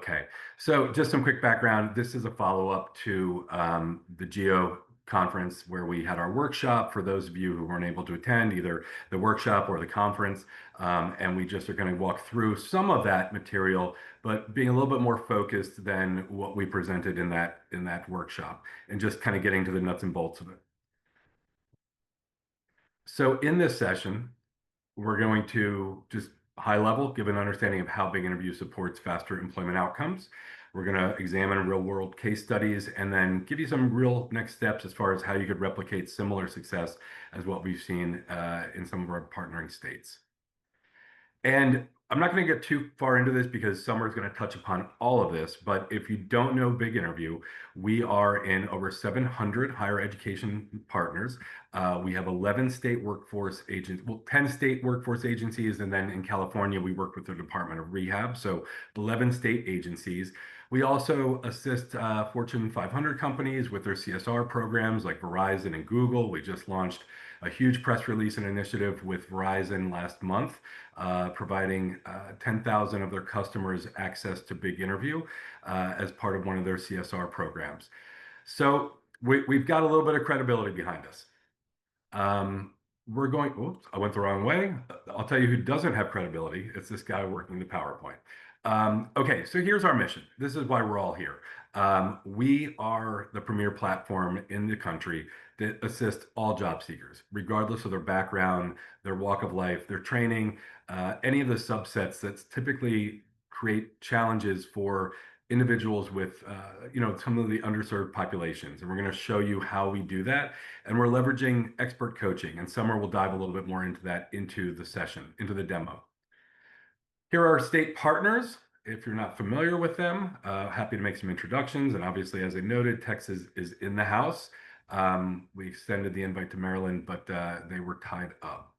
Okay, so just some quick background. This is a follow-up to the Geo conference where we had our workshop for those of you who weren't able to attend either the workshop or the conference. And we just are going to walk through some of that material, but being a little bit more focused than what we presented in that workshop and just kind of getting to the nuts and bolts of it. So in this session, we're going to just high level give an understanding of how Big Interview supports faster employment outcomes. We're going to examine real world case studies and then give you some real next steps as far as how you could replicate similar success as what we've seen in some of our partnering states. And I'm not going to get too far into this because Summer is going to touch upon all of this. But if you don't know Big Interview, we are in over 700 higher education partners. We have 11 state workforce agents, well, 10 state workforce agencies. And then in California, we work with the Department of Rehab. So 11 state agencies. We also assist Fortune 500 companies with their CSR programs like Verizon and Google. We just launched a huge press release and initiative with Verizon last month, providing 10,000 of their customers access to Big Interview as part of one of their CSR programs. So we've got a little bit of credibility behind us. Oops, I went the wrong way. I'll tell you who doesn't have credibility. It's this guy working the PowerPoint. Okay, so here's our mission. This is why we're all here. We are the premier platform in the country that assist all job seekers, regardless of their background, their walk of life, their training, any of the subsets that typically create challenges for individuals with, some of the underserved populations. And we're going to show you how we do that. And we're leveraging expert coaching. And Summer will dive a little bit more into that into the session, into the demo. Here are our state partners. If you're not familiar with them, happy to make some introductions. And obviously, as I noted, Texas is in the house. We extended the invite to Maryland, but they were tied up.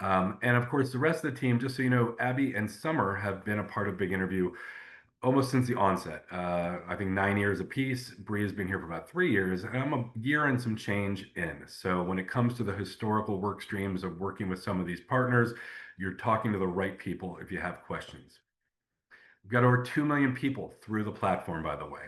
And of course, the rest of the team, just so you know, Abby and Summer have been a part of Big Interview almost since the onset. I think 9 years apiece. Bree has been here for about 3 years, and I'm a year and some change in. So when it comes to the historical work streams of working with some of these partners, you're talking to the right people if you have questions. We've got over 2 million people through the platform, by the way.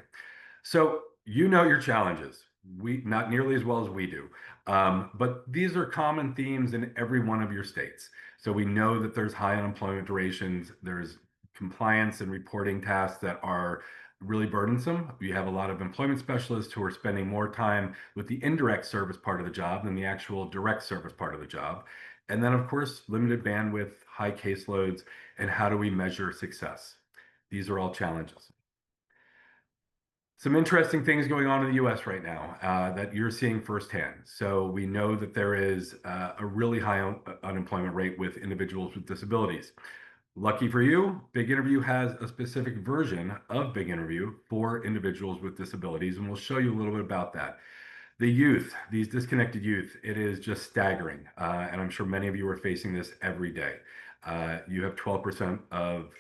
So you know your challenges. We not nearly as well as we do, but these are common themes in every one of your states. So we know that there's high unemployment durations. There's compliance and reporting tasks that are really burdensome. We have a lot of employment specialists who are spending more time with the indirect service part of the job than the actual direct service part of the job. And then, of course, limited bandwidth, high caseloads, and how do we measure success? These are all challenges. Some interesting things going on in the US right now that you're seeing firsthand. So we know that there is a really high unemployment rate with individuals with disabilities. Lucky for you, Big Interview has a specific version of Big Interview for individuals with disabilities, and we'll show you a little bit about that. The youth, these disconnected youth, it is just staggering. And I'm sure many of you are facing this every day. You have 12% of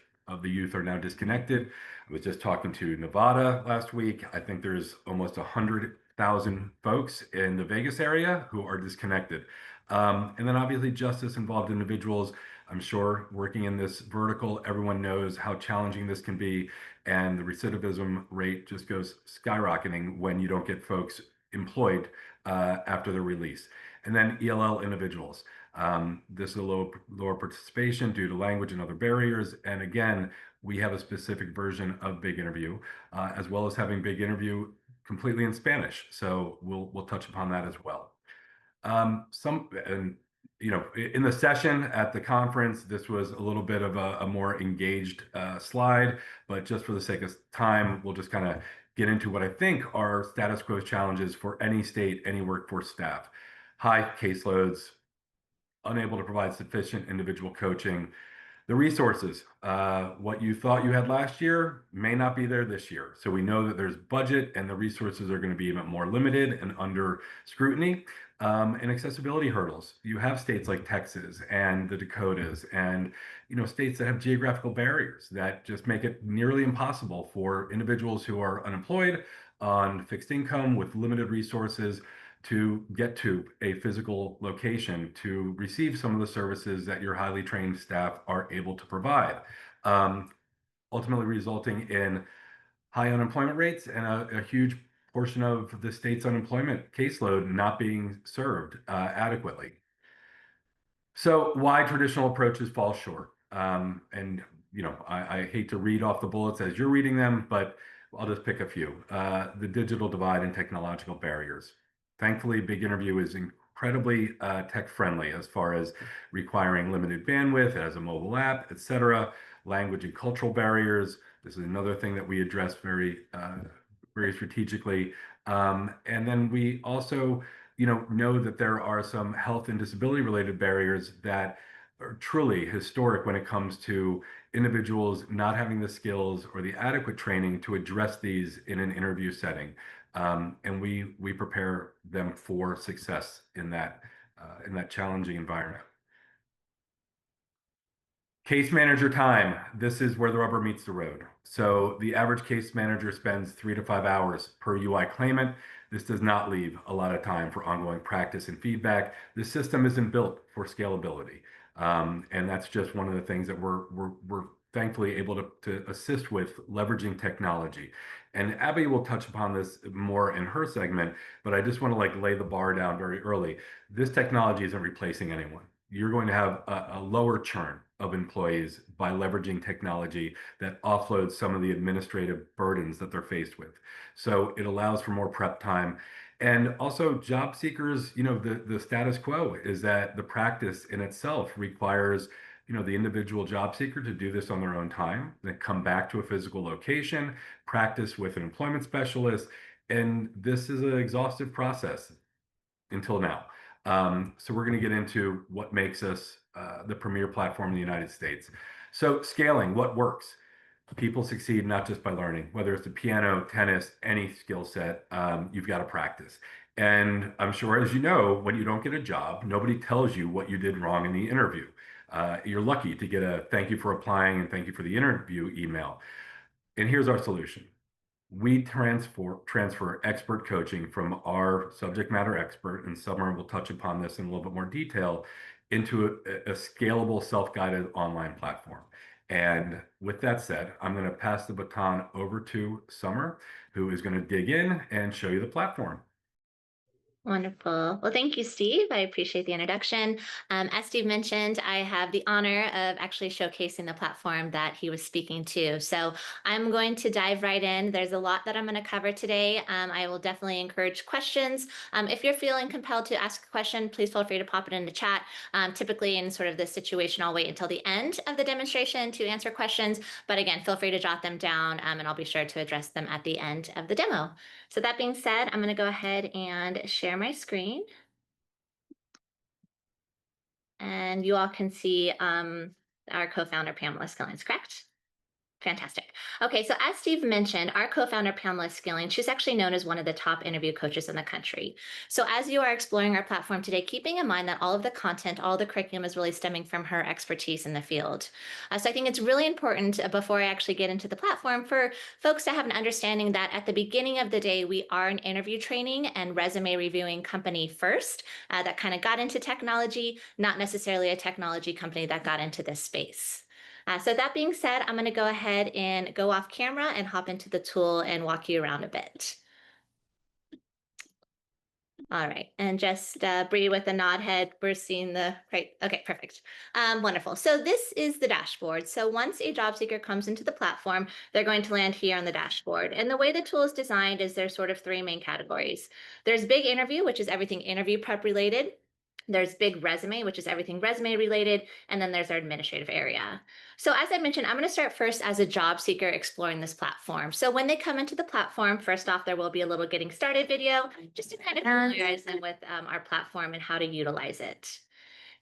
the youth are now disconnected. I was just talking to Nevada last week. I think there's almost 100,000 folks in the Vegas area who are disconnected. And then obviously justice involved individuals. I'm sure working in this vertical, everyone knows how challenging this can be. And the recidivism rate just goes skyrocketing when you don't get folks employed after their release. And then ELL individuals. This is a lower participation due to language and other barriers. And again, we have a specific version of Big Interview, as well as having Big Interview completely in Spanish. So we'll touch upon that as well. In the session at the conference, this was a little bit of a more engaged slide, but just for the sake of time, we'll just kind of get into what I think are status quo challenges for any state, any workforce staff. High caseloads, unable to provide sufficient individual coaching. The resources, what you thought you had last year may not be there this year. So we know that there's budget and the resources are going to be even more limited and under scrutiny. And accessibility hurdles. You have states like Texas and the Dakotas and states that have geographical barriers that just make it nearly impossible for individuals who are unemployed on fixed income with limited resources to get to a physical location to receive some of the services that your highly trained staff are able to provide. ultimately resulting in high unemployment rates and a huge portion of the state's unemployment caseload not being served adequately. So why traditional approaches fall short? And I hate to read off the bullets as you're reading them, but I'll just pick a few. The digital divide and technological barriers. Thankfully, Big Interview is incredibly tech friendly as far as requiring limited bandwidth. It has a mobile app, etc. Language and cultural barriers. This is another thing that we address very strategically. And then we also know that there are some health and disability related barriers that are truly historic when it comes to individuals not having the skills or the adequate training to address these in an interview setting. And we prepare them for success in that challenging environment. Case manager time. This is where the rubber meets the road. So the average case manager spends 3 to 5 hours per UI claimant. This does not leave a lot of time for ongoing practice and feedback. The system isn't built for scalability. And that's just one of the things that we're thankfully able to assist with leveraging technology. And Abby will touch upon this more in her segment, but I just want to lay the bar down very early. This technology isn't replacing anyone. You're going to have a lower churn of employees by leveraging technology that offloads some of the administrative burdens that they're faced with. So it allows for more prep time. And also job seekers, the status quo is that the practice in itself requires, the individual job seeker to do this on their own time, then come back to a physical location, practice with an employment specialist. And this is an exhaustive process until now. So we're going to get into what makes us the premier platform in the United States. So scaling, what works? People succeed not just by learning, whether it's the piano, tennis, any skill set, you've got to practice. And I'm sure, as you know, when you don't get a job, nobody tells you what you did wrong in the interview. You're lucky to get a thank you for applying and thank you for the interview email. And here's our solution. We transfer expert coaching from our subject matter expert, and Summer will touch upon this in a little bit more detail, into a scalable, self-guided online platform. And with that said, I'm going to pass the baton over to Summer, who is going to dig in and show you the platform. Wonderful. Well, thank you, Steve. I appreciate the introduction. As Steve mentioned, I have the honor of actually showcasing the platform that he was speaking to. So I'm going to dive right in. There's a lot that I'm going to cover today. I will definitely encourage questions. If you're feeling compelled to ask a question, please feel free to pop it in the chat. Typically in sort of this situation, I'll wait until the end of the demonstration to answer questions. But again, feel free to jot them down and I'll be sure to address them at the end of the demo. So that being said, I'm going to go ahead and share my screen. And you all can see our co-founder, Pamela Skillings, correct? Fantastic. Okay, so as Steve mentioned, our co-founder, Pamela Skilling, she's actually known as one of the top interview coaches in the country. So as you are exploring our platform today, keeping in mind that all of the content, all the curriculum is really stemming from her expertise in the field. So I think it's really important before I actually get into the platform for folks to have an understanding that at the beginning of the day, we are an interview training and resume reviewing company first that kind of got into technology, not necessarily a technology company that got into this space. So that being said, I'm going to go ahead and go off camera and hop into the tool and walk you around a bit. All right, and just Bree with the nod head, we're seeing the right. Okay, perfect. Wonderful. So this is the dashboard. So once a job seeker comes into the platform, they're going to land here on the dashboard. And the way the tool is designed is there's sort of three main categories. There's big interview, which is everything interview prep related. There's big resume, which is everything resume related, and then there's our administrative area. So as I mentioned, I'm going to start first as a job seeker exploring this platform. So when they come into the platform, first off, there will be a little getting started video just to kind of familiarize them with our platform and how to utilize it.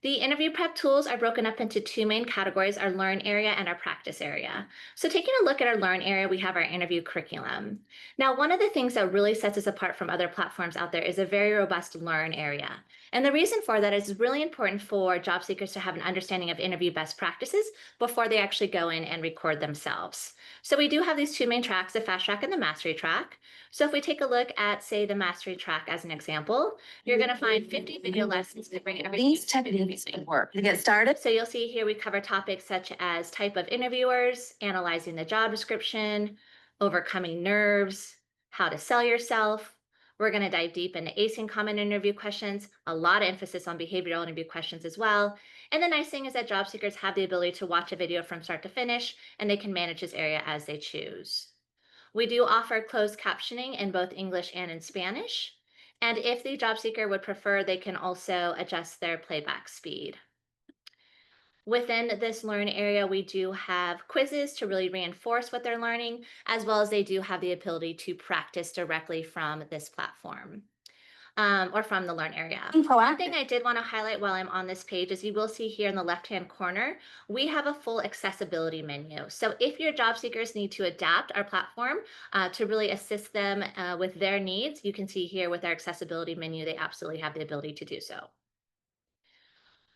The interview prep tools are broken up into two main categories, our learn area and our practice area. So taking a look at our learn area, we have our interview curriculum. Now, one of the things that really sets us apart from other platforms out there is a very robust learn area. And the reason for that is it's really important for job seekers to have an understanding of interview best practices before they actually go in and record themselves. So we do have these two main tracks, the fast track and the mastery track. So if we take a look at, say, the mastery track as an example, you're going to find 50 video lessons that bring everything to using work to get started? So you'll see here we cover topics such as type of interviewers, analyzing the job description, overcoming nerves, how to sell yourself. We're going to dive deep into acing common interview questions, a lot of emphasis on behavioral interview questions as well. And the nice thing is that job seekers have the ability to watch a video from start to finish, and they can manage this area as they choose. We do offer closed captioning in both English and in Spanish. And if the job seeker would prefer, they can also adjust their playback speed. Within this learn area, we do have quizzes to really reinforce what they're learning, as well as they do have the ability to practice directly from this platform. Or from the learn area. One thing I did want to highlight while I'm on this page is you will see here in the left-hand corner, we have a full accessibility menu. So if your job seekers need to adapt our platform to really assist them with their needs, you can see here with our accessibility menu, they absolutely have the ability to do so.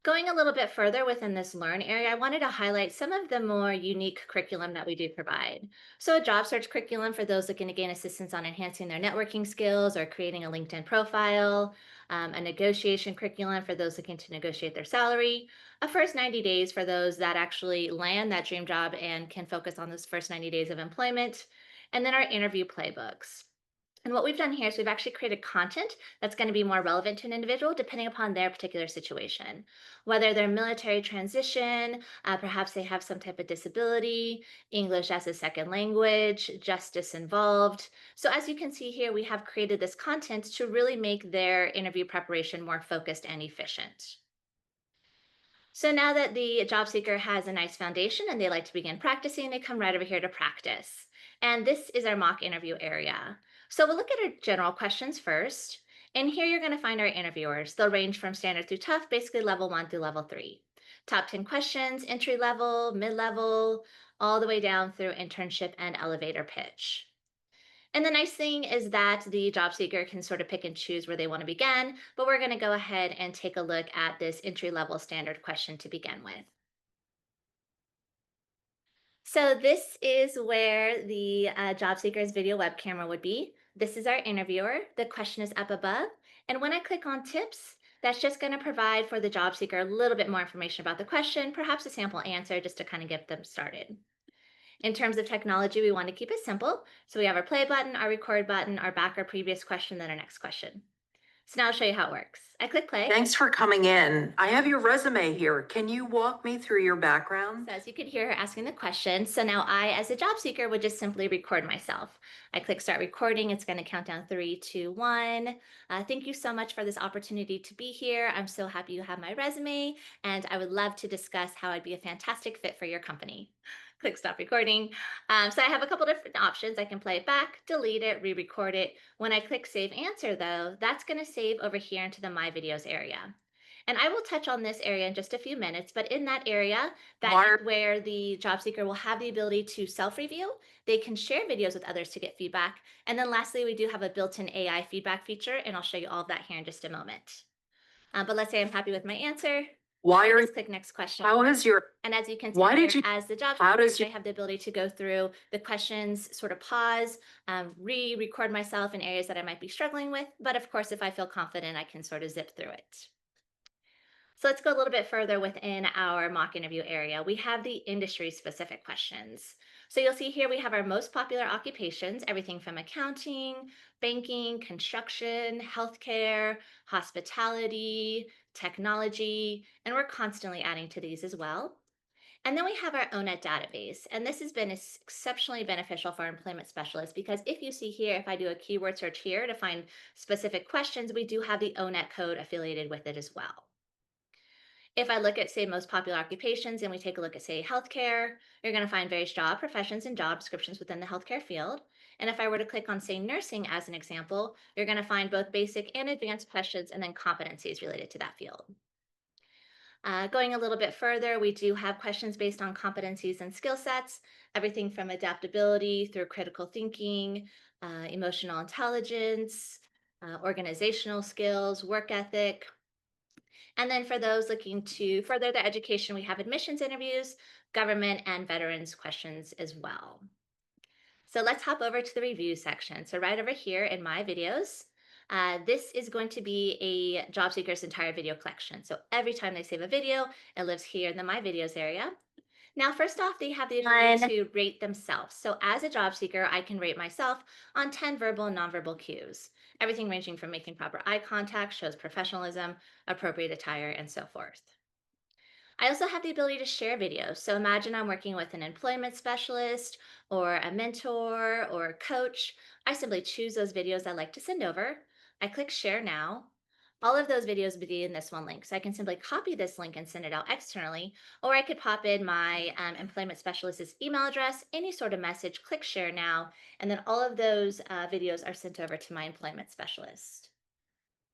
Going a little bit further within this learn area, I wanted to highlight some of the more unique curriculum that we do provide. So a job search curriculum for those looking to gain assistance on enhancing their networking skills or creating a LinkedIn profile, a negotiation curriculum for those looking to negotiate their salary, a first 90 days for those that actually land that dream job and can focus on those first 90 days of employment, and then our interview playbooks. And what we've done here is we've actually created content that's going to be more relevant to an individual depending upon their particular situation. Whether they're military transition, perhaps they have some type of disability, English as a second language, justice involved. So as you can see here, we have created this content to really make their interview preparation more focused and efficient. So now that the job seeker has a nice foundation and they like to begin practicing, they come right over here to practice. And this is our mock interview area. So we'll look at our general questions first. And here you're going to find our interviewers. They'll range from standard through tough, basically level 1 through level 3. Top 10 questions, entry level, mid level, all the way down through internship and elevator pitch. And the nice thing is that the job seeker can sort of pick and choose where they want to begin, but we're going to go ahead and take a look at this entry level standard question to begin with. So this is where the job seeker's video web camera would be. This is our interviewer. The question is up above. And when I click on tips, that's just going to provide for the job seeker a little bit more information about the question, perhaps a sample answer just to kind of get them started. In terms of technology, we want to keep it simple. So we have our play button, our record button, our back or previous question, then our next question. So now I'll show you how it works. I click play. Thanks for coming in. I have your resume here. Can you walk me through your background? So as you could hear her asking the question, so now I, as a job seeker, would just simply record myself. I click start recording. It's going to count down 3, 2, 1. Thank you so much for this opportunity to be here. I'm so happy you have my resume, and I would love to discuss how I'd be a fantastic fit for your company. Click stop recording. So I have a couple different options. I can play it back, delete it, re-record it. When I click save answer though, that's going to save over here into the my videos area. And I will touch on this area in just a few minutes, but in that area, that's where the job seeker will have the ability to self-review. They can share videos with others to get feedback. And then lastly, we do have a built-in AI feedback feature, and I'll show you all of that here in just a moment. But let's say I'm happy with my answer. Why are click next question. How is your And as you can see, Why did you as the job How does seeker, I have the ability to go through the questions, sort of pause, re-record myself in areas that I might be struggling with. But of course, if I feel confident, I can sort of zip through it. So let's go a little bit further within our mock interview area. We have the industry specific questions. So you'll see here we have our most popular occupations, everything from accounting, banking, construction, healthcare, hospitality, technology, and we're constantly adding to these as well. And then we have our ONET database, and this has been exceptionally beneficial for employment specialists because if you see here, if I do a keyword search here to find specific questions, we do have the ONET code affiliated with it as well. If I look at, say, most popular occupations and we take a look at, say, healthcare, you're going to find various job professions and job descriptions within the healthcare field. And if I were to click on, say, nursing as an example, you're going to find both basic and advanced questions and then competencies related to that field. Going a little bit further, we do have questions based on competencies and skill sets, everything from adaptability through critical thinking, emotional intelligence, organizational skills, work ethic. And then for those looking to further their education, we have admissions interviews, government, and veterans questions as well. So let's hop over to the review section. So right over here in my videos, This is going to be a job seeker's entire video collection. So every time they save a video, it lives here in the My Videos area. Now, first off, they have the ability to rate themselves. So as a job seeker, I can rate myself on 10 verbal and nonverbal cues. Everything ranging from making proper eye contact, shows professionalism, appropriate attire, and so forth. I also have the ability to share videos. So imagine I'm working with an employment specialist or a mentor or a coach. I simply choose those videos I like to send over. I click share now. All of those videos be in this one link. So I can simply copy this link and send it out externally, or I could pop in my employment specialist's email address, any sort of message, click share now, and then all of those videos are sent over to my employment specialist.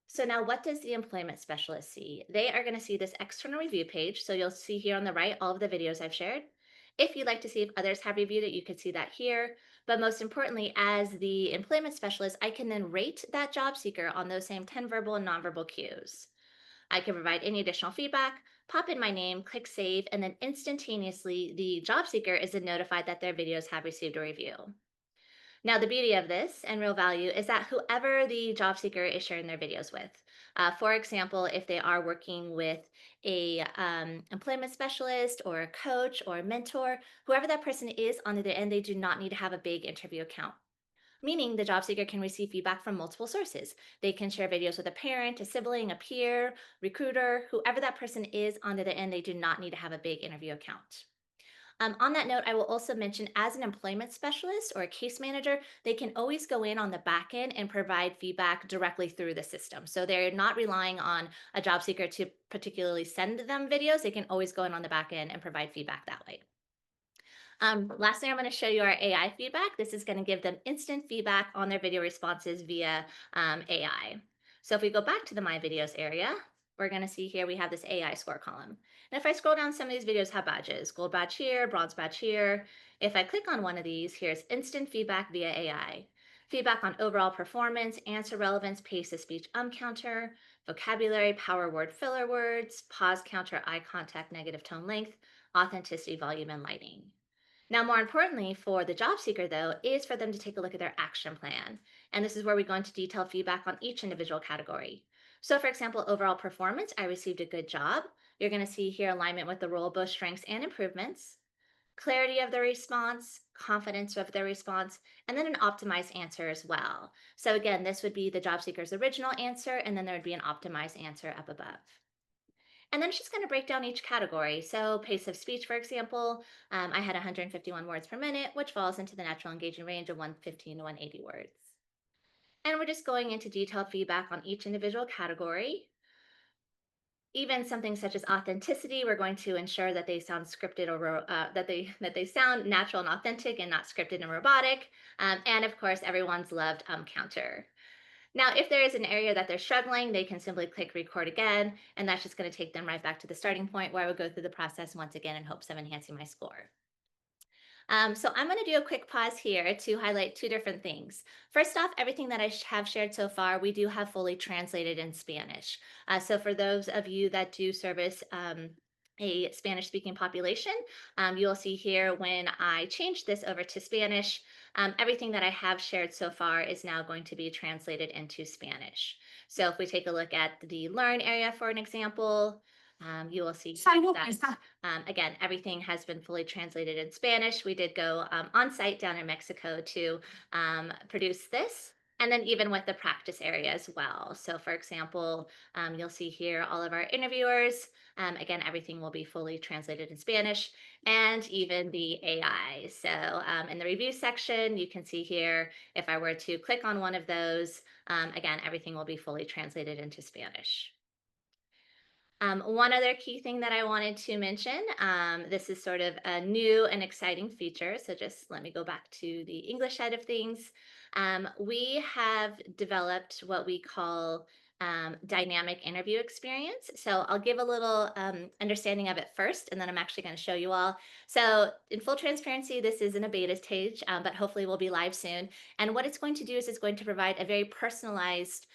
So now what does the employment specialist see? They are going to see this external review page. So you'll see here on the right all of the videos I've shared. If you'd like to see if others have reviewed it, you could see that here. But most importantly, as the employment specialist, I can then rate that job seeker on those same 10 verbal and nonverbal cues. I can provide any additional feedback, pop in my name, click save, and then instantaneously the job seeker is then notified that their videos have received a review. Now, the beauty of this and real value is that whoever the job seeker is sharing their videos with, for example, if they are working with a employment specialist or a coach or a mentor, whoever that person is on the other end, they do not need to have a big interview account. Meaning the job seeker can receive feedback from multiple sources. They can share videos with a parent, a sibling, a peer, recruiter, whoever that person is on the other end, they do not need to have a big interview account. On that note, I will also mention as an employment specialist or a case manager, they can always go in on the back end and provide feedback directly through the system. So they're not relying on a job seeker to particularly send them videos. They can always go in on the back end and provide feedback that way. Lastly, I'm going to show you our AI feedback. This is going to give them instant feedback on their video responses via AI. So if we go back to the My Videos area, we're going to see here we have this AI score column. And if I scroll down, some of these videos have badges, gold badge here, bronze badge here. If I click on one of these, here's instant feedback via AI. Feedback on overall performance, answer relevance, pace of speech counter, vocabulary, power word filler words, pause counter, eye contact, negative tone length, authenticity, volume, and lighting. Now, more importantly for the job seeker, though, is for them to take a look at their action plan. And this is where we go into detailed feedback on each individual category. So, for example, overall performance, I received a good job. You're going to see here alignment with the role, both strengths and improvements, clarity of the response, confidence of the response, and then an optimized answer as well. So, again, this would be the job seeker's original answer, and then there would be an optimized answer up above. And then it's just going to break down each category. So pace of speech, for example, I had 151 words per minute, which falls into the natural engaging range of 115 to 180 words. And we're just going into detailed feedback on each individual category. Even something such as authenticity, we're going to ensure that they sound scripted or that they sound natural and authentic and not scripted and robotic. And of course, everyone's loved counter. Now, if there is an area that they're struggling, they can simply click record again, and that's just going to take them right back to the starting point where I would go through the process once again in hopes of enhancing my score. So I'm going to do a quick pause here to highlight two different things. First off, everything that I have shared so far, we do have fully translated in Spanish. So for those of you that do service a Spanish speaking population, you'll see here when I change this over to Spanish, everything that I have shared so far is now going to be translated into Spanish. So if we take a look at the learn area for an example, you will see that again, everything has been fully translated in Spanish. We did go on site down in Mexico to produce this. And then even with the practice area as well. So for example, you'll see here all of our interviewers. Again, everything will be fully translated in Spanish and even the AI. So in the review section, you can see here, if I were to click on one of those, again, everything will be fully translated into Spanish. One other key thing that I wanted to mention, this is sort of a new and exciting feature. So just let me go back to the English side of things. We have developed what we call dynamic interview experience. So I'll give a little understanding of it first, and then I'm actually going to show you all. So in full transparency, this is in a beta stage, but hopefully we'll be live soon. And what it's going to do is it's going to provide a very personalized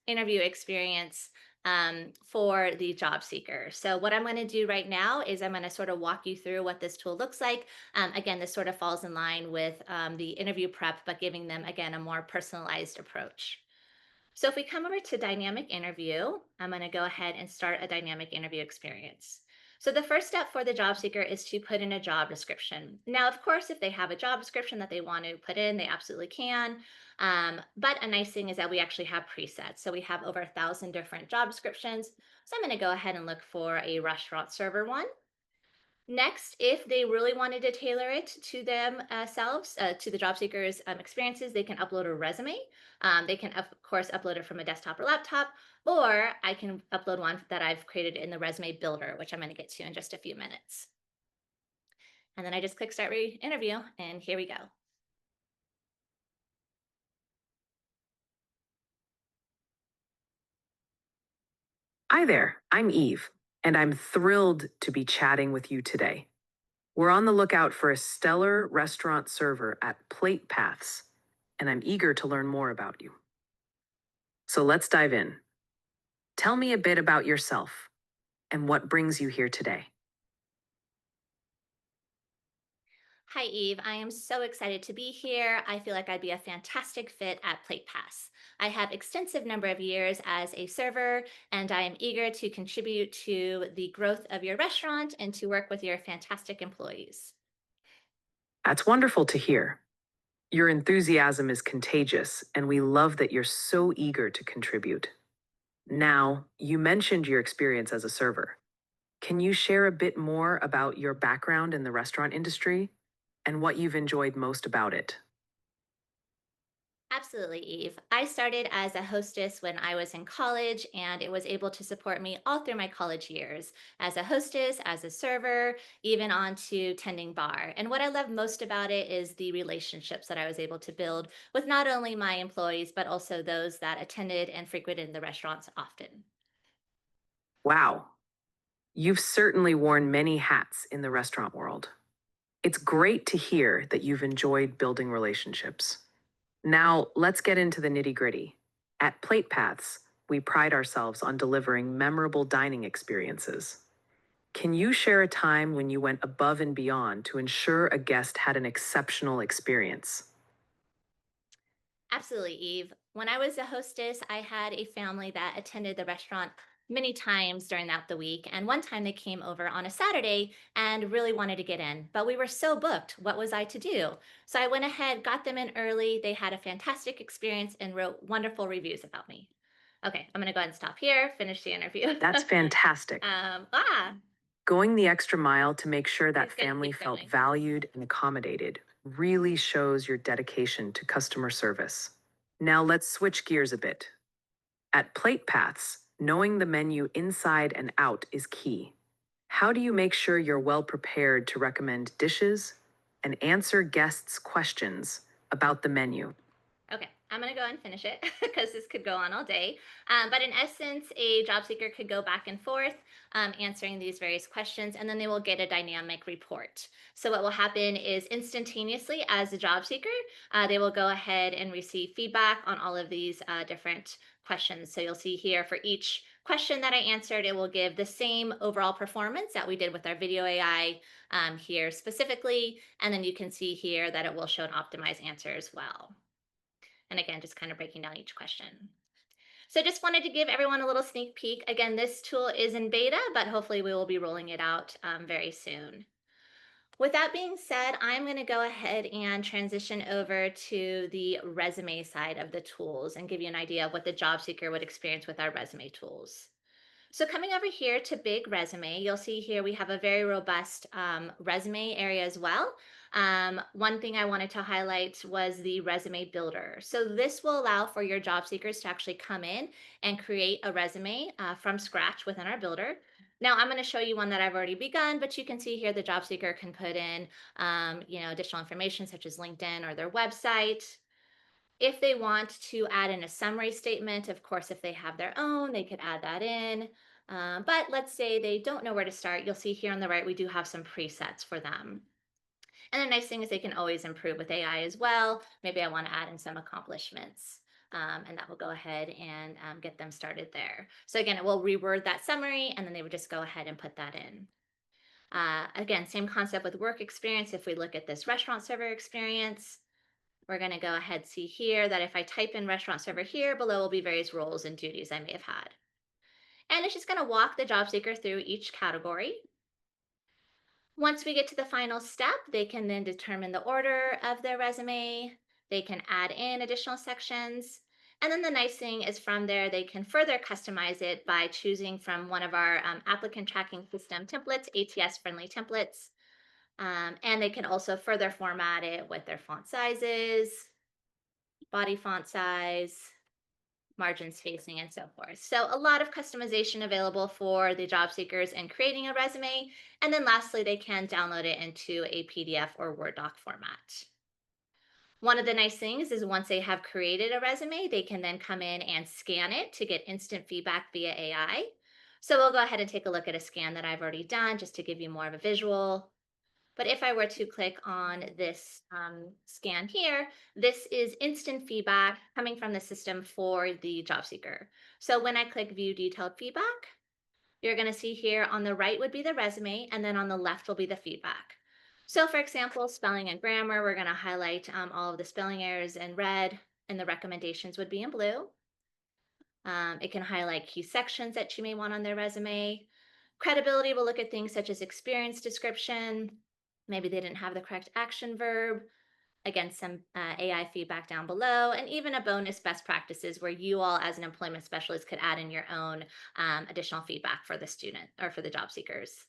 interview experience for the job seeker. So what I'm going to do right now is I'm going to sort of walk you through what this tool looks like. Again, this sort of falls in line with the interview prep, but giving them, again, a more personalized approach. So if we come over to dynamic interview, I'm going to go ahead and start a dynamic interview experience. So the first step for the job seeker is to put in a job description. Now, of course, if they have a job description that they want to put in, they absolutely can. But a nice thing is that we actually have presets. So we have over 1,000 different job descriptions. So I'm going to go ahead and look for a restaurant server one. Next, if they really wanted to tailor it to themselves, to the job seekers' experiences, they can upload a resume. They can, of course, upload it from a desktop or laptop, or I can upload one that I've created in the resume builder, which I'm going to get to in just a few minutes. And then I just click start interview, and here we go. Hi there, I'm Eve, and I'm thrilled to be chatting with you today. We're on the lookout for a stellar restaurant server at Plate Paths, and I'm eager to learn more about you. So let's dive in. Tell me a bit about yourself and what brings you here today. Hi, Eve. I am so excited to be here. I feel like I'd be a fantastic fit at Plate Pass. I have extensive number of years as a server, and I am eager to contribute to the growth of your restaurant and to work with your fantastic employees. That's wonderful to hear. Your enthusiasm is contagious, and we love that you're so eager to contribute. Now, you mentioned your experience as a server. Can you share a bit more about your background in the restaurant industry and what you've enjoyed most about it? Absolutely, Eve. I started as a hostess when I was in college, and it was able to support me all through my college years as a hostess, as a server, even on to tending bar. And what I love most about it is the relationships that I was able to build with not only my employees, but also those that attended and frequented the restaurants often. Wow, you've certainly worn many hats in the restaurant world. It's great to hear that you've enjoyed building relationships. Now, let's get into the nitty gritty. At Plate Paths, we pride ourselves on delivering memorable dining experiences. Can you share a time when you went above and beyond to ensure a guest had an exceptional experience? Absolutely, Eve. When I was a hostess, I had a family that attended the restaurant many times during that the week. And one time they came over on a Saturday and really wanted to get in, but we were so booked. What was I to do? So I went ahead, got them in early. They had a fantastic experience and wrote wonderful reviews about me. Okay, I'm going to go ahead and stop here, finish the interview. That's fantastic. Ah, Going the extra mile to make sure that Please go ahead and family keep felt going. valued and accommodated really shows your dedication to customer service. Now let's switch gears a bit. At Plate Paths, knowing the menu inside and out is key. How do you make sure you're well prepared to recommend dishes and answer guests' questions about the menu? Okay, I'm going to go and finish it because this could go on all day. But in essence, a job seeker could go back and forth answering these various questions, and then they will get a dynamic report. So, what will happen is instantaneously, as a job seeker, they will go ahead and receive feedback on all of these different questions. So, you'll see here for each question that I answered, it will give the same overall performance that we did with our video AI here specifically. And then you can see here that it will show an optimized answer as well. And again, just kind of breaking down each question. So just wanted to give everyone a little sneak peek. Again, this tool is in beta, but hopefully we will be rolling it out very soon. With that being said, I'm going to go ahead and transition over to the resume side of the tools and give you an idea of what the job seeker would experience with our resume tools. So coming over here to Big Resume, you'll see here we have a very robust resume area as well. One thing I wanted to highlight was the resume builder. So this will allow for your job seekers to actually come in and create a resume from scratch within our builder. Now I'm going to show you one that I've already begun, but you can see here the job seeker can put in, additional information such as LinkedIn or their website. If they want to add in a summary statement, of course, if they have their own, they could add that in. But let's say they don't know where to start. You'll see here on the right, we do have some presets for them. And the nice thing is they can always improve with AI as well. Maybe I want to add in some accomplishments. And that will go ahead and get them started there. So again, it will reword that summary, and then they would just go ahead and put that in. Again, same concept with work experience. If we look at this restaurant server experience, we're going to go ahead see here that if I type in restaurant server here, below will be various roles and duties I may have had. And it's just going to walk the job seeker through each category. Once we get to the final step, they can then determine the order of their resume. They can add in additional sections. And then the nice thing is from there, they can further customize it by choosing from one of our applicant tracking system templates, ATS friendly templates. And they can also further format it with their font sizes, body font size, margin spacing, and so forth. So a lot of customization available for the job seekers in creating a resume. And then lastly, they can download it into a PDF or Word doc format. One of the nice things is once they have created a resume, they can then come in and scan it to get instant feedback via AI. So we'll go ahead and take a look at a scan that I've already done just to give you more of a visual. But if I were to click on this scan here, this is instant feedback coming from the system for the job seeker. So when I click view detailed feedback, you're going to see here on the right would be the resume, and then on the left will be the feedback. So for example, spelling and grammar, we're going to highlight all of the spelling errors in red, and the recommendations would be in blue. It can highlight key sections that you may want on their resume. Credibility will look at things such as experience description. Maybe they didn't have the correct action verb. Again, some AI feedback down below, and even a bonus best practices where you all as an employment specialist could add in your own additional feedback for the student or for the job seekers.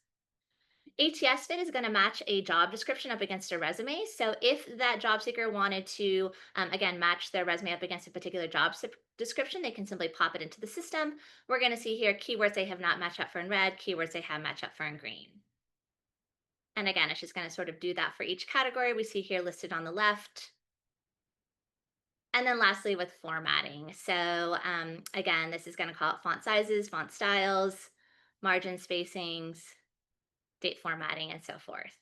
ATS fit is going to match a job description up against a resume. So if that job seeker wanted to, again, match their resume up against a particular job description, they can simply pop it into the system. We're going to see here keywords they have not matched up for in red, keywords they have matched up for in green. And again, it's just going to sort of do that for each category we see here listed on the left. And then lastly with formatting. So again, this is going to call it font sizes, font styles, margin spacings, date formatting, and so forth.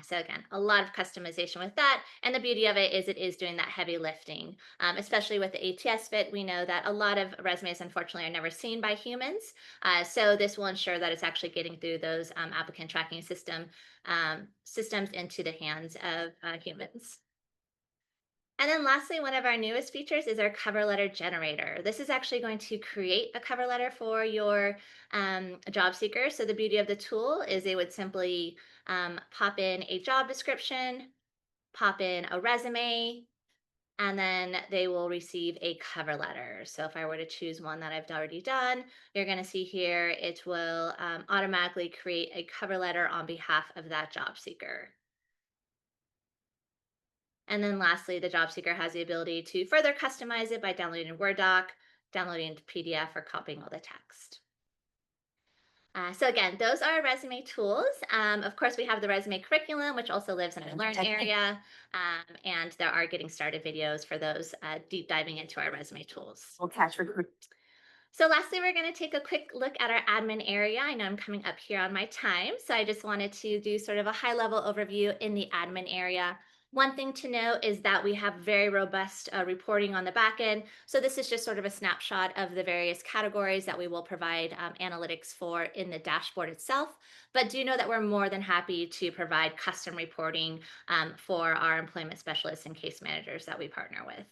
So again, a lot of customization with that. And the beauty of it is doing that heavy lifting, especially with the ATS fit. We know that a lot of resumes, unfortunately, are never seen by humans. So this will ensure that it's actually getting through those applicant tracking systems into the hands of humans. And then lastly, one of our newest features is our cover letter generator. This is actually going to create a cover letter for your job seeker. So the beauty of the tool is they would simply pop in a job description, pop in a resume, and then they will receive a cover letter. So if I were to choose one that I've already done, you're going to see here, it will automatically create a cover letter on behalf of that job seeker. And then lastly, the job seeker has the ability to further customize it by downloading a Word doc, downloading a PDF, or copying all the text. So again, those are our resume tools. Of course, we have the resume curriculum, which also lives in our Learn area. And there are getting started videos for those deep diving into our resume tools. We'll catch recruit. So lastly, we're going to take a quick look at our admin area. I know I'm coming up here on my time, so I just wanted to do sort of a high-level overview in the admin area. One thing to note is that we have very robust reporting on the back end. So this is just sort of a snapshot of the various categories that we will provide analytics for in the dashboard itself. But do know that we're more than happy to provide custom reporting for our employment specialists and case managers that we partner with.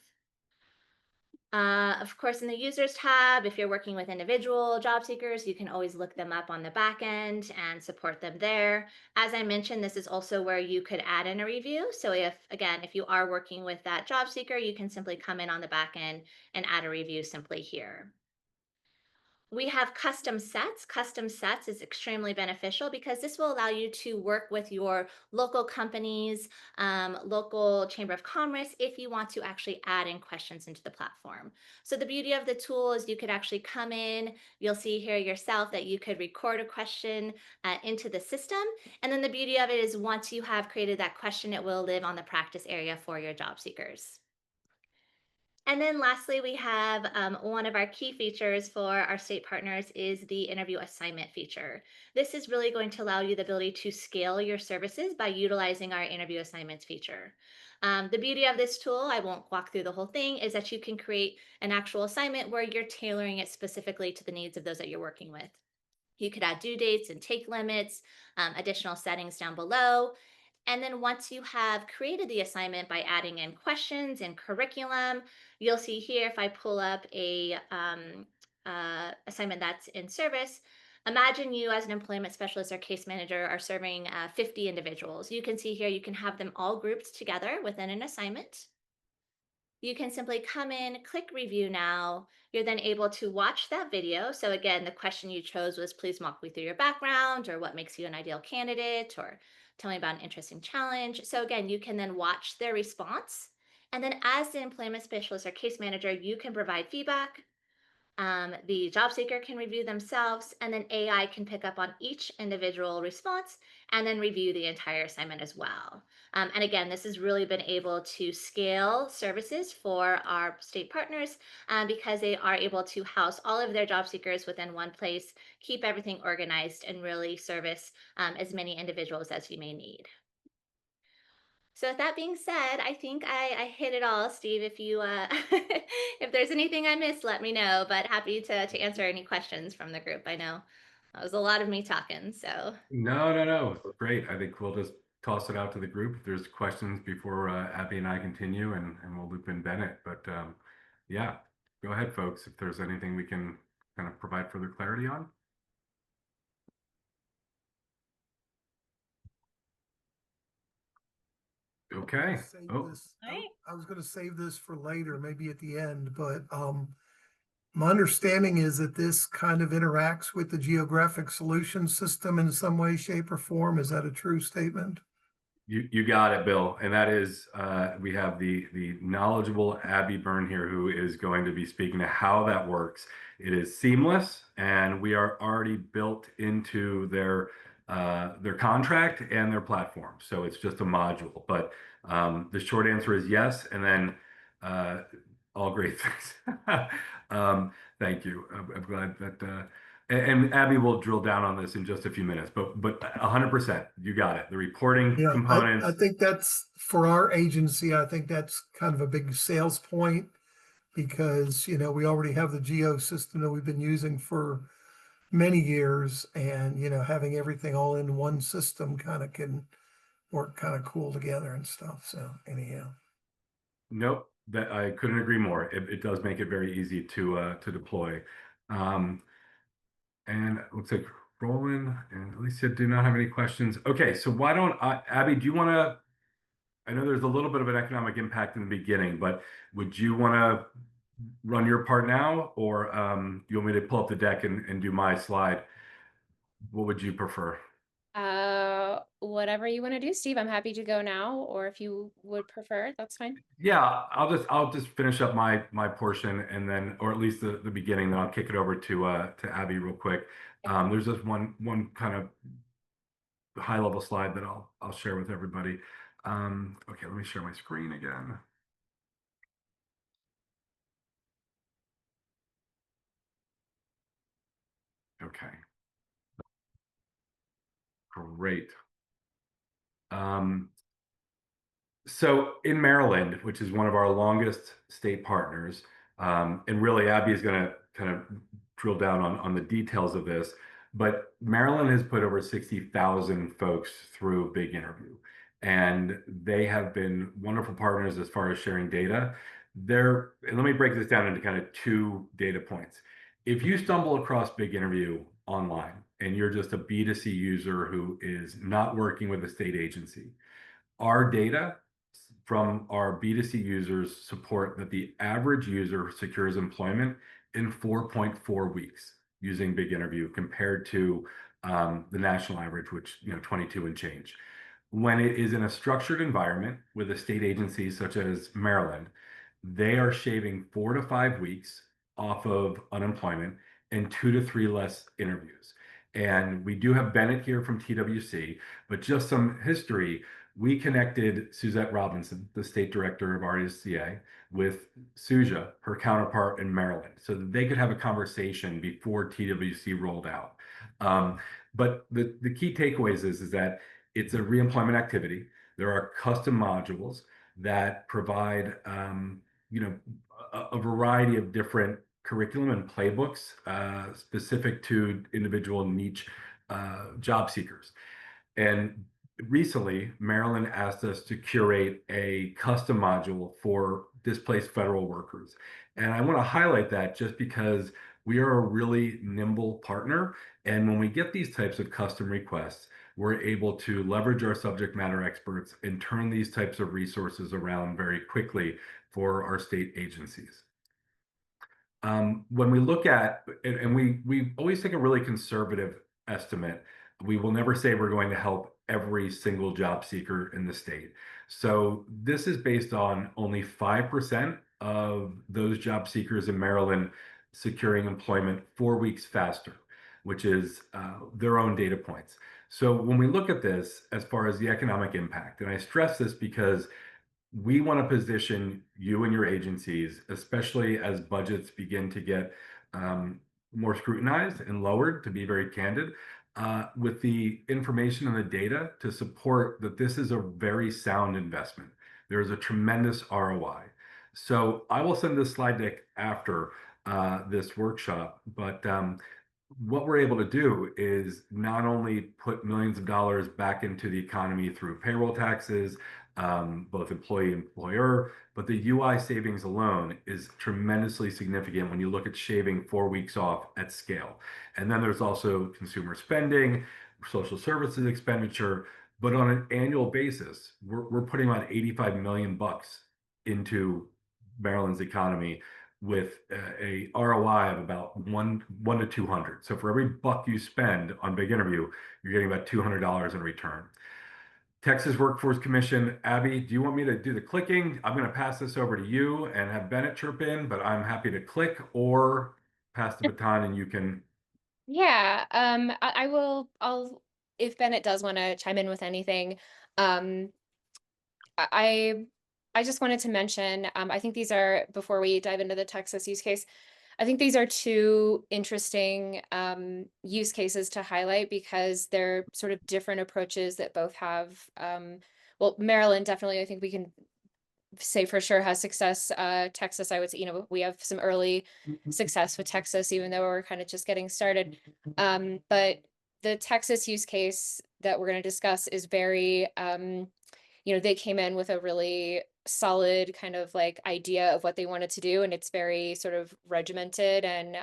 Of course, in the users tab, if you're working with individual job seekers, you can always look them up on the back end and support them there. As I mentioned, this is also where you could add in a review. So if you are working with that job seeker, you can simply come in on the back end and add a review simply here. We have custom sets. Custom sets is extremely beneficial because this will allow you to work with your local companies, local chamber of commerce, if you want to actually add in questions into the platform. So the beauty of the tool is you could actually come in, you'll see here yourself that you could record a question into the system. And then the beauty of it is once you have created that question, it will live on the practice area for your job seekers. And then lastly, we have one of our key features for our state partners is the interview assignment feature. This is really going to allow you the ability to scale your services by utilizing our interview assignments feature. The beauty of this tool, I won't walk through the whole thing, is that you can create an actual assignment where you're tailoring it specifically to the needs of those that you're working with. You could add due dates and take limits, additional settings down below. And then once you have created the assignment by adding in questions and curriculum, you'll see here if I pull up a assignment that's in service. Imagine you as an employment specialist or case manager are serving 50 individuals. You can see here you can have them all grouped together within an assignment. You can simply come in, click review now. You're then able to watch that video. So again, the question you chose was please walk me through your background or what makes you an ideal candidate or tell me about an interesting challenge. So again, you can then watch their response. And then as the employment specialist or case manager, you can provide feedback. The job seeker can review themselves, and then AI can pick up on each individual response and then review the entire assignment as well. And again, this has really been able to scale services for our state partners because they are able to house all of their job seekers within one place, keep everything organized, and really service as many individuals as you may need. So with that being said, I think I hit it all, Steve. If you if there's anything I missed, let me know. But happy to answer any questions from the group. I know that was a lot of me talking. So No, no, no. Great. I think we'll just toss it out to the group if there's questions before Abby and I continue, and we'll loop in Bennett. But yeah, go ahead, folks, if there's anything we can kind of provide further clarity on. Okay. Save Oh, this. All right. I was going to save this for later, maybe at the end, but my understanding is that this kind of interacts with the Geographic Solutions system in some way, shape, or form. Is that a true statement? you got it, Bill. And that is, we have the knowledgeable Abby Byrne here who is going to be speaking to how that works. It is seamless, and we are already built into their contract and their platform. So it's just a module. But the short answer is yes, and then all great things. Thank you. I'm glad that. And Abby will drill down on this in just a few minutes, but 100%, you got it. The reporting Yeah, components. I think that's for our agency. I think that's kind of a big sales point because, we already have the geo system that we've been using for many years, and, having everything all in one system kind of can work kind of cool together and stuff. So anyhow. Nope, that I couldn't agree more. It does make it very easy to deploy. And it looks like Roland and Alicia do not have any questions. Okay, so why don't Abby, do you want to? I know there's a little bit of an economic impact in the beginning, but would you want to run your part now, or you want me to pull up the deck and do my slide? What would you prefer? Whatever you want to do, Steve. I'm happy to go now, or if you would prefer, that's fine. Yeah, I'll just finish up my portion, and then, or at least the beginning, then I'll kick it over to Abby real quick. There's just one kind of high level slide that I'll share with everybody. Okay, let me share my screen again. Okay, great. So in Maryland, which is one of our longest state partners, and really Abby is going to kind of drill down on the details of this, but Maryland has put over 60,000 folks through Big Interview, and they have been wonderful partners as far as sharing data. And let me break this down into kind of two data points. If you stumble across Big Interview online and you're just a B2C user who is not working with a state agency, our data from our B2C users support that the average user secures employment in 4.4 weeks using Big Interview compared to the national average, which 22 and change. When it is in a structured environment with a state agency such as Maryland, they are shaving 4 to 5 weeks off of unemployment and 2 to 3 less interviews. And we do have Bennett here from TWC, but just some history. We connected Suzette Robinson, the state director of RSCA, with Suja, her counterpart in Maryland, so that they could have a conversation before TWC rolled out. But the key takeaways is that it's a reemployment activity. There are custom modules that provide a variety of different curriculum and playbooks specific to individual niche job seekers. And recently, Maryland asked us to curate a custom module for displaced federal workers. And I want to highlight that just because we are a really nimble partner. And when we get these types of custom requests, we're able to leverage our subject matter experts and turn these types of resources around very quickly for our state agencies. When we look at, and we always take a really conservative estimate. We will never say we're going to help every single job seeker in the state. So this is based on only 5% of those job seekers in Maryland securing employment 4 weeks faster, which is their own data points. So when we look at this as far as the economic impact, and I stress this because we want to position you and your agencies, especially as budgets begin to get more scrutinized and lowered, to be very candid, with the information and the data to support that this is a very sound investment. There is a tremendous ROI. So I will send this slide deck after this workshop, but what we're able to do is not only put millions of dollars back into the economy through payroll taxes, both employee and employer, but the UI savings alone is tremendously significant when you look at shaving 4 weeks off at scale. And then there's also consumer spending, social services expenditure, but on an annual basis, we're putting on 85 million bucks into Maryland's economy with a ROI of about one to 200. So for every buck you spend on Big Interview, you're getting about $200 in return. Texas Workforce Commission, Abby, do you want me to do the clicking? I'm going to pass this over to you and have Bennett chirp in, but I'm happy to click or pass the baton and you can. Yeah, I will, if Bennett does want to chime in with anything, um, I, I just wanted to mention, I think these are, before we dive into the Texas use case, I think these are two interesting use cases to highlight because they're sort of different approaches that both have, well, Maryland definitely, I think we can say for sure has success. Texas, I would say, we have some early success with Texas, even though we're kind of just getting started. But the Texas use case that we're going to discuss is very, they came in with a really solid kind of like idea of what they wanted to do, and it's very sort of regimented and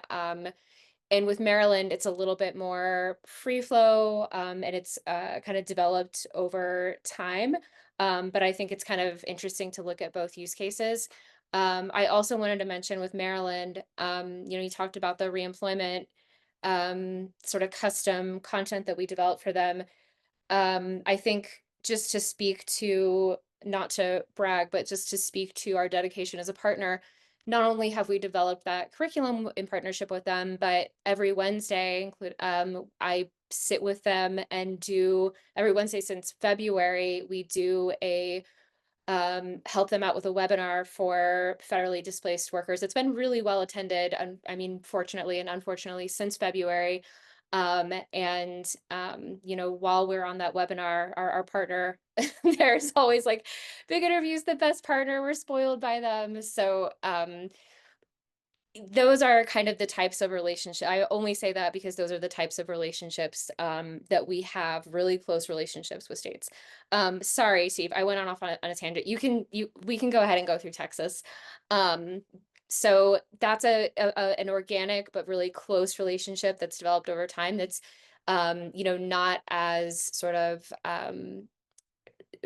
with Maryland, it's a little bit more free flow, and it's kind of developed over time. But I think it's kind of interesting to look at both use cases. I also wanted to mention with Maryland, you talked about the reemployment sort of custom content that we developed for them. I think just to speak to, not to brag, but just to speak to our dedication as a partner, not only have we developed that curriculum in partnership with them, but every Wednesday, I sit with them and do every Wednesday since February, we do a help them out with a webinar for federally displaced workers. It's been really well attended. I mean, fortunately and unfortunately, since February. While we're on that webinar, our partner, there's always like Big Interview's the best partner. We're spoiled by them. So those are kind of the types of relationship. I only say that because those are the types of relationships that we have, really close relationships with states. Sorry, Steve, I went off on a tangent. We can go ahead and go through Texas. So that's an organic but really close relationship that's developed over time. That's not as sort of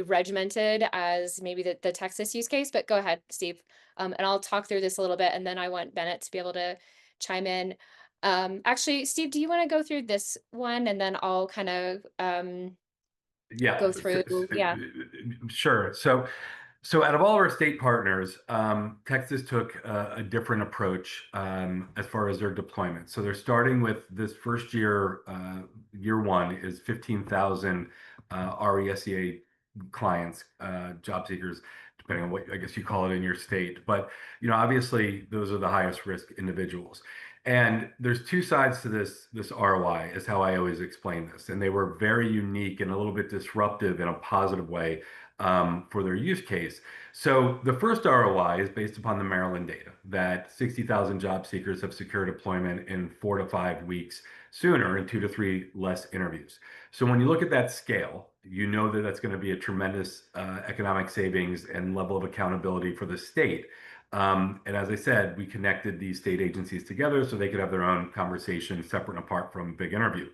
regimented as maybe the Texas use case, but go ahead, Steve. And I'll talk through this a little bit, and then I want Bennett to be able to chime in. Actually, Steve, do you want to go through this one, and then I'll kind of Yeah, go through? Yeah. sure. So out of all of our state partners, Texas took a different approach as far as their deployment. So they're starting with this first year, year one is 15,000 RESEA clients, job seekers, depending on what I guess you call it in your state. But obviously those are the highest risk individuals. And there's two sides to this ROI, is how I always explain this. And they were very unique and a little bit disruptive in a positive way for their use case. So the first ROI is based upon the Maryland data that 60,000 job seekers have secured employment in 4 to 5 weeks sooner and 2 to 3 less interviews. So when you look at that scale, you know that that's going to be a tremendous economic savings and level of accountability for the state. And as I said, we connected these state agencies together so they could have their own conversation separate and apart from Big Interview.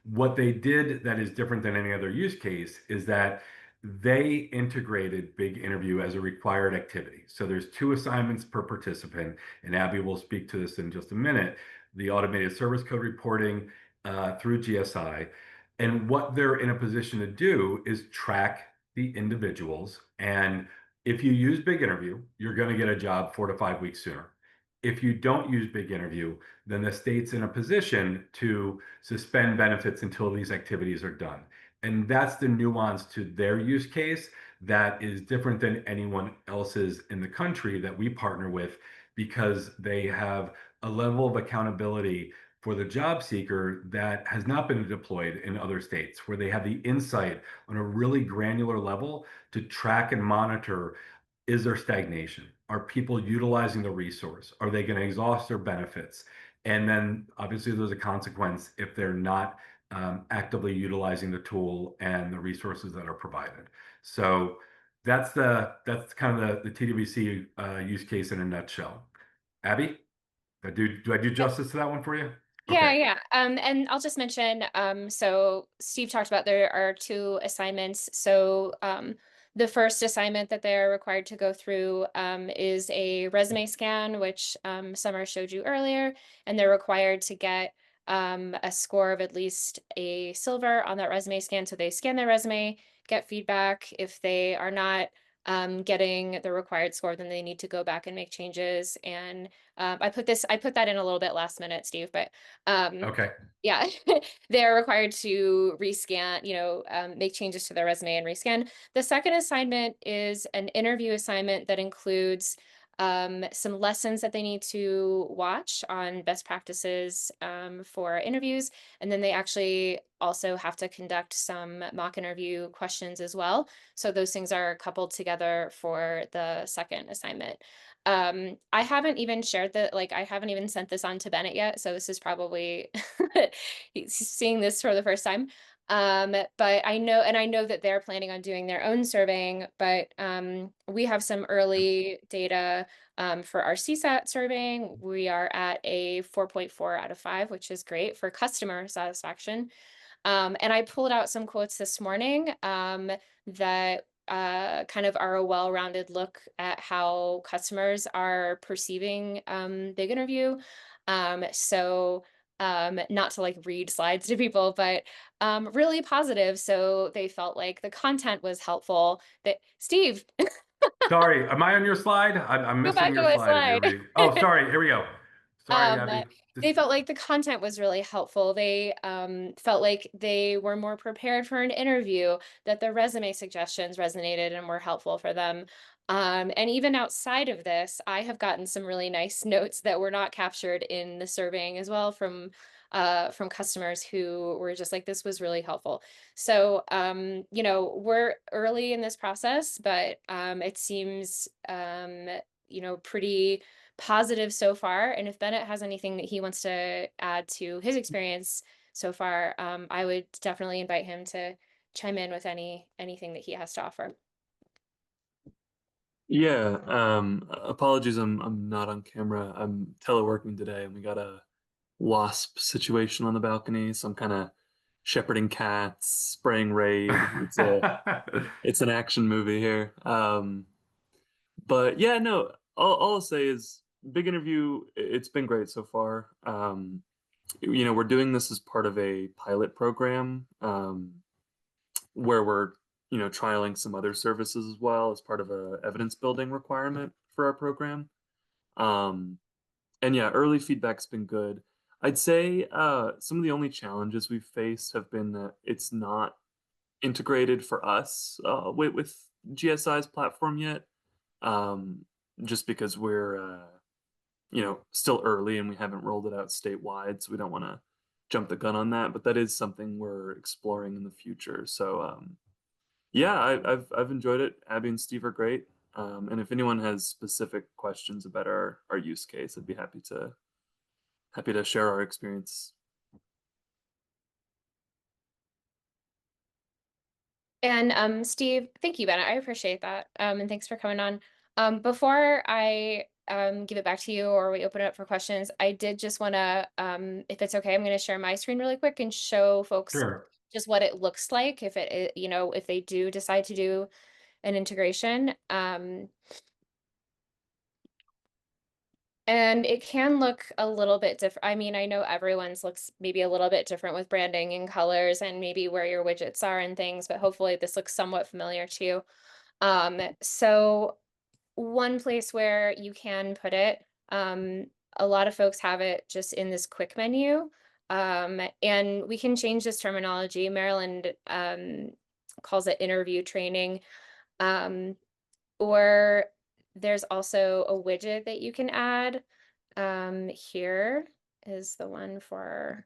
What they did that is different than any other use case is that they integrated Big Interview as a required activity. So there's 2 assignments per participant, and Abby will speak to this in just a minute. The automated service code reporting through GSI. And what they're in a position to do is track the individuals. And if you use Big Interview, you're going to get a job 4 to 5 weeks sooner. If you don't use Big Interview, then the state's in a position to suspend benefits until these activities are done. And that's the nuance to their use case that is different than anyone else's in the country that we partner with, because they have a level of accountability for the job seeker that has not been deployed in other states, where they have the insight on a really granular level to track and monitor. Is there stagnation? Are people utilizing the resource? Are they going to exhaust their benefits? And then obviously there's a consequence if they're not actively utilizing the tool and the resources that are provided. So that's kind of the TWC use case in a nutshell. Abby, do I do justice to that one for you? Yeah, Okay. yeah. And I'll just mention, so Steve talked about there are 2 assignments. So the first assignment that they're required to go through is a resume scan, which Summer showed you earlier, and they're required to get a score of at least a silver on that resume scan. So they scan their resume, get feedback. If they are not getting the required score, then they need to go back and make changes. And I put that in a little bit last minute, Steve, but Okay. yeah, they're required to rescan, make changes to their resume and rescan. The second assignment is an interview assignment that includes some lessons that they need to watch on best practices for interviews. And then they actually also have to conduct some mock interview questions as well. So those things are coupled together for the second assignment. I haven't even I haven't even sent this on to Bennett yet. So this is probably he's seeing this for the first time. But I know that they're planning on doing their own surveying, but we have some early data for our CSAT surveying. We are at a 4.4 out of 5, which is great for customer satisfaction. And I pulled out some quotes this morning that kind of are a well-rounded look at how customers are perceiving Big Interview. So not to like read slides to people, but really positive. So they felt like the content was helpful. That Steve, Sorry, am I on your slide? I'm go missing back to your my slide if you're slide. reading. Oh, sorry. Here we go. Sorry, Um, Abby. they felt like the content was really helpful. They felt like they were more prepared for an interview, that the resume suggestions resonated and were helpful for them. And even outside of this, I have gotten some really nice notes that were not captured in the surveying as well from customers who were just like, this was really helpful. So, we're early in this process, but it seems, pretty positive so far. And if Bennett has anything that he wants to add to his experience so far, I would definitely invite him to chime in with anything that he has to offer. Yeah, apologies, I'm not on camera. I'm teleworking today and we got a wasp situation on the balcony, so I'm kind of shepherding cats, spraying Raid. It's an action movie here. But yeah, no, all I'll say is Big Interview, it's been great so far. We're doing this as part of a pilot program, where we're trialing some other services as well as part of a evidence building requirement for our program. And yeah, early feedback's been good. I'd say some of the only challenges we've faced have been that it's not integrated for us with GSI's platform yet, um, just because we're still early and we haven't rolled it out statewide, so we don't want to jump the gun on that. But that is something we're exploring in the future. So yeah, I've enjoyed it. Abby and Steve are great. And if anyone has specific questions about our use case, I'd be happy to share our experience. And Steve, thank you, Bennett. I appreciate that. And thanks for coming on. Before I give it back to you or we open it up for questions, I did just want to, if it's okay, I'm going to share my screen really quick and show folks Sure. just what it looks like if if they do decide to do an integration. And it can look a little bit different. I mean, I know everyone's looks maybe a little bit different with branding and colors and maybe where your widgets are and things, but hopefully this looks somewhat familiar to you. So one place where you can put it, a lot of folks have it just in this quick menu. And we can change this terminology. Maryland calls it interview training. Or there's also a widget that you can add. Here is the one for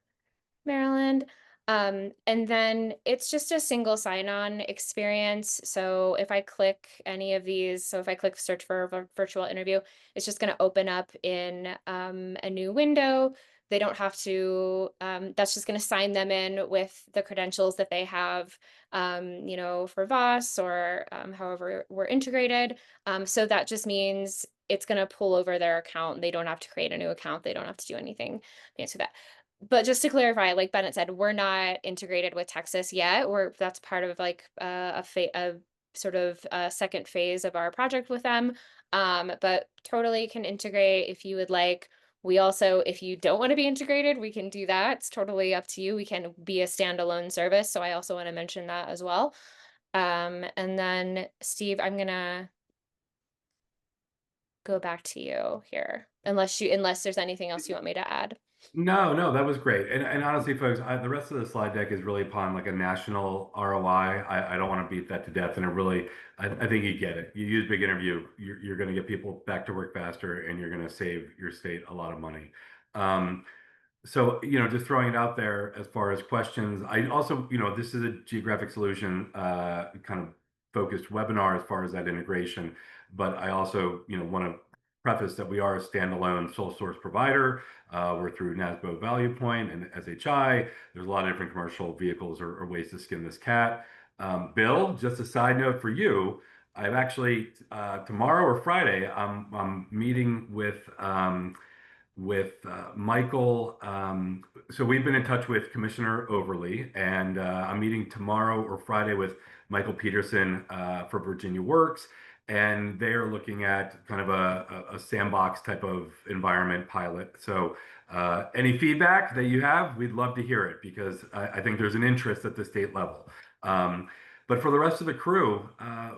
Maryland. And then it's just a single sign-on experience. So if I click any of these, so if I click search for a virtual interview, it's just going to open up in a new window. They don't have to, that's just going to sign them in with the credentials that they have, for Voss or however we're integrated. So that just means it's going to pull over their account. They don't have to create a new account. They don't have to do anything fancy with that. But just to clarify, like Bennett said, we're not integrated with Texas yet. That's part of like a sort of second phase of our project with them. But totally can integrate if you would like. We also, if you don't want to be integrated, we can do that. It's totally up to you. We can be a standalone service. So I also want to mention that as well. And then Steve, I'm gonna go back to you here, unless there's anything else you want me to add. No, no, that was great. And honestly, folks, the rest of the slide deck is really upon like a national ROI. I don't want to beat that to death. And I think you get it. You use Big Interview, you're going to get people back to work faster and you're going to save your state a lot of money. So, just throwing it out there as far as questions. I also, this is a Geographic Solution kind of focused webinar as far as that integration. But I also, want to preface that we are a standalone sole source provider. We're through NASBO Value Point and SHI. There's a lot of different commercial vehicles or ways to skin this cat. Bill, just a side note for you. I've actually tomorrow or Friday, I'm meeting with Michael. So we've been in touch with Commissioner Overly, and I'm meeting tomorrow or Friday with Michael Peterson for Virginia Works, and they're looking at kind of a sandbox type of environment pilot. So any feedback that you have, we'd love to hear it because I think there's an interest at the state level. But for the rest of the crew,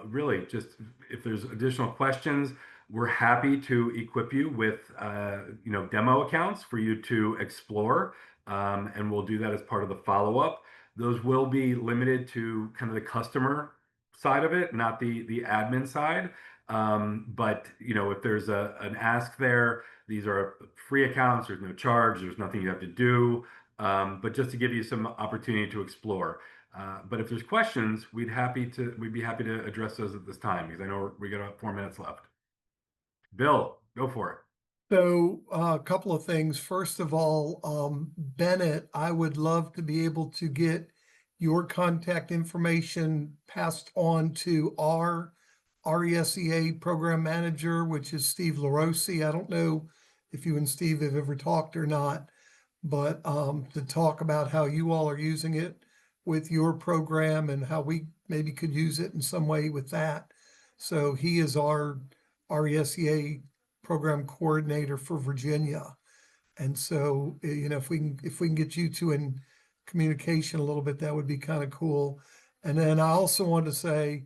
really, just if there's additional questions, we're happy to equip you with, demo accounts for you to explore, and we'll do that as part of the follow-up. Those will be limited to kind of the customer side of it, not the admin side. But if there's an ask there, these are free accounts. There's no charge. There's nothing you have to do. But just to give you some opportunity to explore. But if there's questions, we'd be happy to address those at this time because I know we got about 4 minutes left. Bill, go for it. So a couple of things. First of all, Bennett, I would love to be able to get your contact information passed on to our RESEA program manager, which is Steve LaRossi. I don't know if you and Steve have ever talked or not, but to talk about how you all are using it with your program and how we maybe could use it in some way with that. So he is our RESEA program coordinator for Virginia. And so, if we can get you two in communication a little bit, that would be kind of cool. And then I also want to say,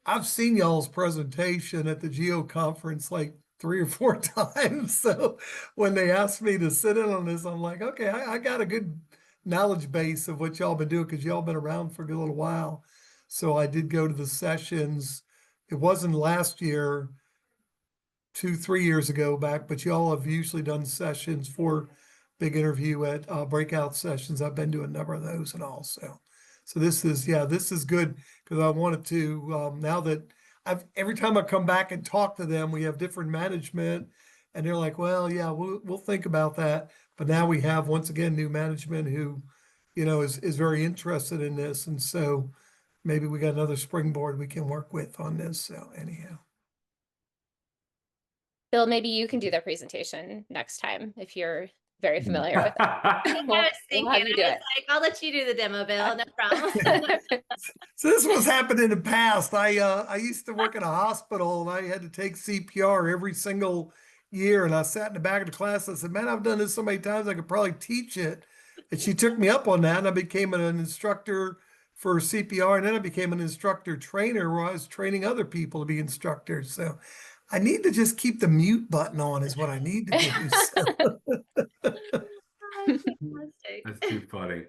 I've seen y'all's presentation at the Geo conference like 3 or 4 times. So when they asked me to sit in on this, I'm like, okay, I got a good knowledge base of what y'all been doing because y'all been around for a good little while. So I did go to the sessions. It wasn't last year, 2, 3 years ago back, but y'all have usually done sessions for Big Interview at breakout sessions. I've been to a number of those and all. So this is good because I wanted to, now that every time I come back and talk to them, we have different management and they're like, well, yeah, we'll think about that. But now we have, once again, new management who, is very interested in this. And so maybe we got another springboard we can work with on this. So anyhow. Bill, maybe you can do the presentation next time if you're very familiar with it. I We'll was thinking, have you do I was it. like, I'll let you do the demo, Bill, no problem. So this was happened in the past. I used to work in a hospital and I had to take CPR every single year. And I sat in the back of the class. I said, "Man, I've done this so many times I could probably teach it." And she took me up on that, and I became an instructor for CPR, and then I became an instructor trainer where I was training other people to be instructors. So I need to just keep the mute button on is what I need to do. So. Fantastic. That's too funny.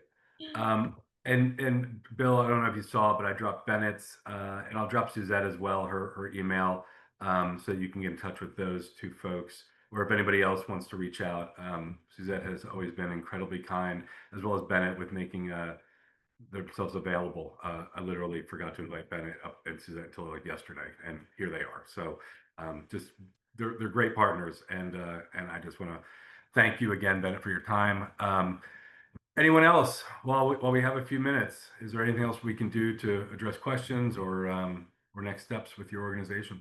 And Bill, I don't know if you saw, but I dropped Bennett's, and I'll drop Suzette as well, her email, so you can get in touch with those two folks. Or if anybody else wants to reach out, Suzette has always been incredibly kind, as well as Bennett, with making themselves available. I literally forgot to invite Bennett up and Suzette until like yesterday, and here they are. So just they're great partners, and I just want to thank you again, Bennett, for your time. Anyone else? While we have a few minutes, is there anything else we can do to address questions or next steps with your organization?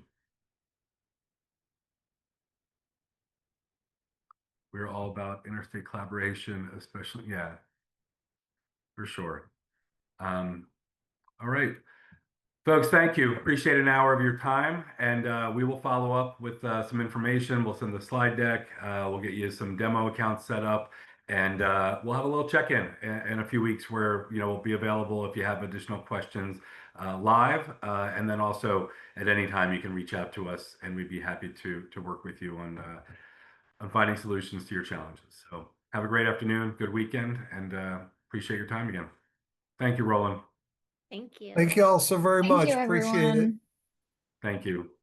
We're all about interstate collaboration, especially, yeah, for sure. All right. Folks, thank you. Appreciate an hour of your time, and we will follow up with some information. We'll send the slide deck. We'll get you some demo accounts set up, and we'll have a little check-in in a few weeks where we'll be available if you have additional questions live, and then also at any time you can reach out to us, and we'd be happy to work with you on finding solutions to your challenges. So have a great afternoon, good weekend, and appreciate your time again. Thank you, Roland. Thank you. Thank you all so very Thank much. you, Appreciate it. everyone. Thank you.